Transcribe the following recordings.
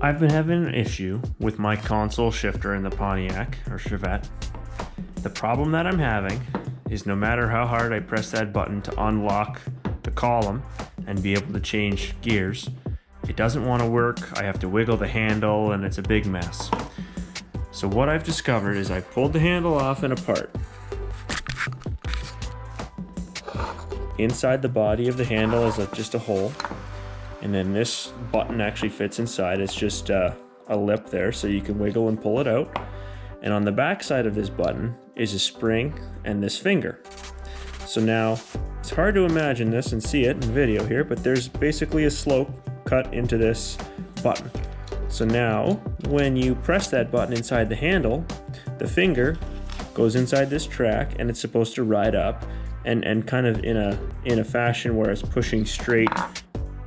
I've been having an issue with my console shifter in the Pontiac or Chevette. The problem that I'm having is no matter how hard I press that button to unlock the column and be able to change gears, it doesn't want to work. I have to wiggle the handle and it's a big mess. So what I've discovered is I pulled the handle off and apart. Inside the body of the handle is just a hole. And then this button actually fits inside. It's just a lip there, so you can wiggle and pull it out. And on the back side of this button is a spring and this finger. So now, it's hard to imagine this and see it in video here, but there's basically a slope cut into this button. So now, when you press that button inside the handle, the finger goes inside this track and it's supposed to ride up and kind of in a fashion where it's pushing straight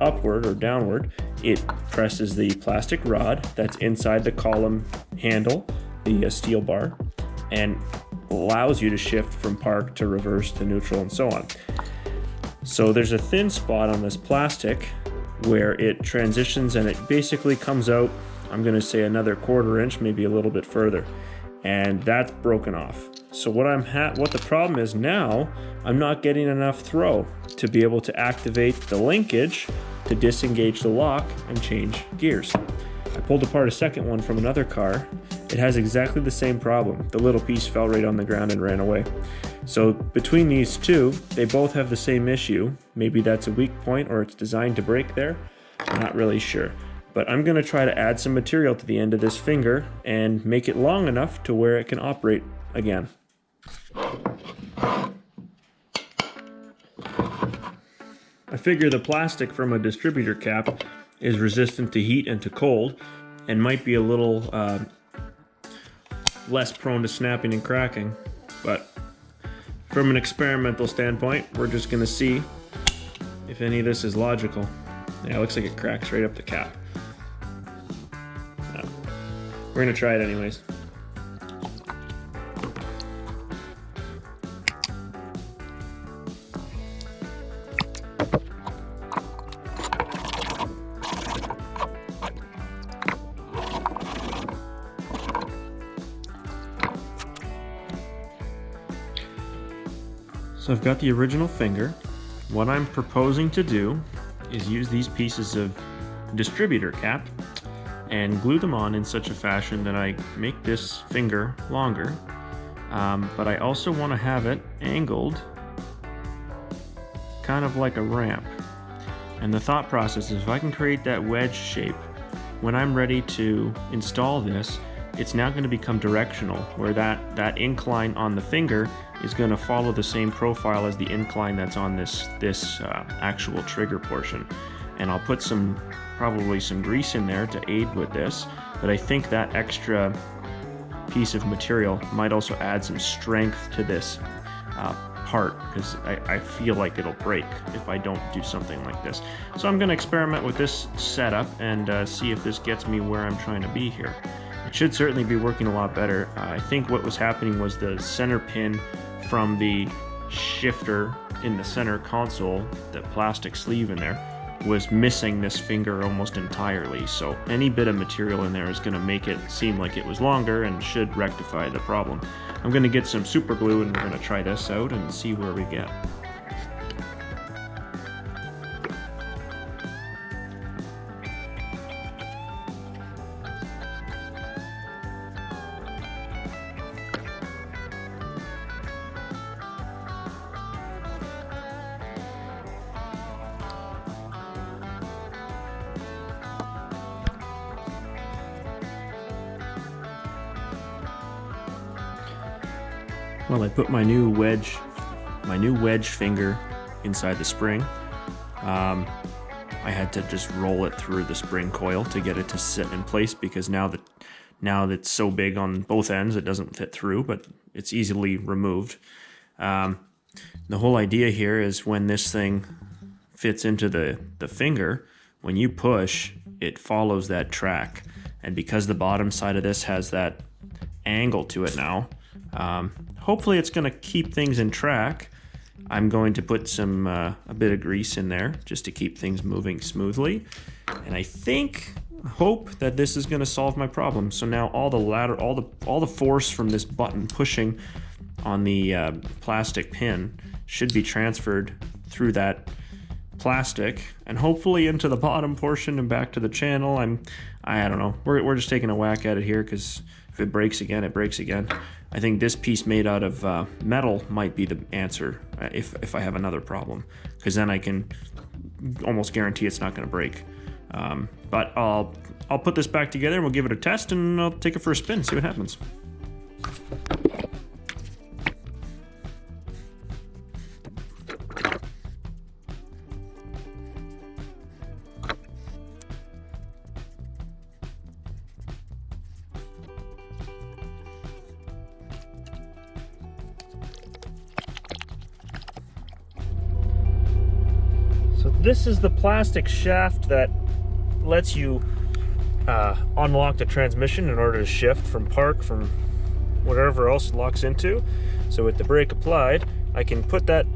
upward or downward, it presses the plastic rod that's inside the column handle, the steel bar, and allows you to shift from park to reverse to neutral and so on. So there's a thin spot on this plastic where it transitions and it basically comes out, I'm going to say another 1/4 inch, maybe a little bit further, and that's broken off. So what the problem is now, I'm not getting enough throw to be able to activate the linkage to disengage the lock and change gears. I pulled apart a second one from another car. It has exactly the same problem. The little piece fell right on the ground and ran away. So between these two, they both have the same issue. Maybe that's a weak point or it's designed to break there. I'm not really sure. But I'm gonna try to add some material to the end of this finger and make it long enough to where it can operate again. I figure the plastic from a distributor cap is resistant to heat and to cold and might be a little less prone to snapping and cracking, but from an experimental standpoint, we're just going to see if any of this is logical. Yeah, it looks like it cracks right up the cap. No. We're going to try it anyways. So I've got the original finger. What I'm proposing to do is use these pieces of distributor cap and glue them on in such a fashion that I make this finger longer, but I also want to have it angled kind of like a ramp. And the thought process is if I can create that wedge shape, when I'm ready to install this, it's now going to become directional, where that incline on the finger is going to follow the same profile as the incline that's on this actual trigger portion. And I'll put probably some grease in there to aid with this, but I think that extra piece of material might also add some strength to this part, because I feel like it'll break if I don't do something like this. So I'm going to experiment with this setup and see if this gets me where I'm trying to be here. It should certainly be working a lot better. I think what was happening was the center pin from the shifter in the center console, the plastic sleeve in there, was missing this finger almost entirely. So any bit of material in there is going to make it seem like it was longer and should rectify the problem. I'm going to get some super glue and we're going to try this out and see where we get. Well, I put my new wedge finger inside the spring. I had to just roll it through the spring coil to get it to sit in place, because now that it's so big on both ends, it doesn't fit through, but it's easily removed. The whole idea here is when this thing fits into the finger, when you push, it follows that track. And because the bottom side of this has that angle to it now, hopefully it's going to keep things in track. I'm going to put a bit of grease in there just to keep things moving smoothly. And I think hope that this is going to solve my problem. So now all the force from this button pushing on the plastic pin should be transferred through that plastic and hopefully into the bottom portion and back to the channel. I don't know. We're just taking a whack at it here, because if it breaks again, it breaks again. I think this piece made out of metal might be the answer if I have another problem, because then I can almost guarantee it's not going to break. But I'll put this back together and we'll give it a test, and I'll take it for a spin, see what happens. So this is the plastic shaft that lets you unlock the transmission in order to shift from park, from whatever else it locks into. So with the brake applied, I can put that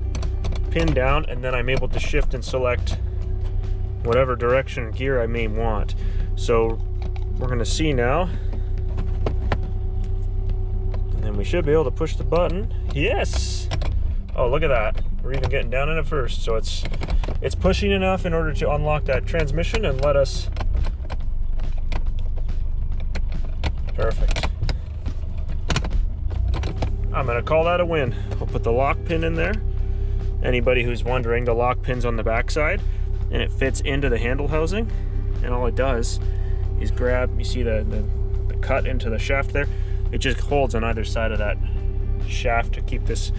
pin down, and then I'm able to shift and select whatever direction or gear I may want. So we're going to see now, and then we should be able to push the button. Yes! Oh, look at that. We're even getting down in it first. So it's pushing enough in order to unlock that transmission and let us. Perfect. I'm gonna call that a win. I'll put the lock pin in there. Anybody who's wondering, the lock pin's on the back side and it fits into the handle housing, and all it does is grab, you see the cut into the shaft there? It just holds on either side of that shaft to keep this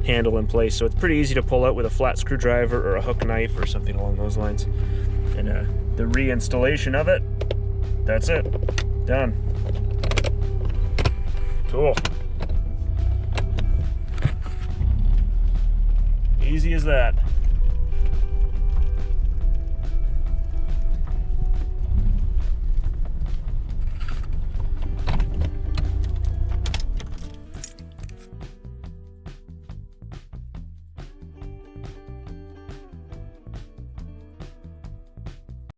handle in place. So it's pretty easy to pull out with a flat screwdriver or a hook knife or something along those lines. And the reinstallation of it, that's it. Done. Cool. Easy as that.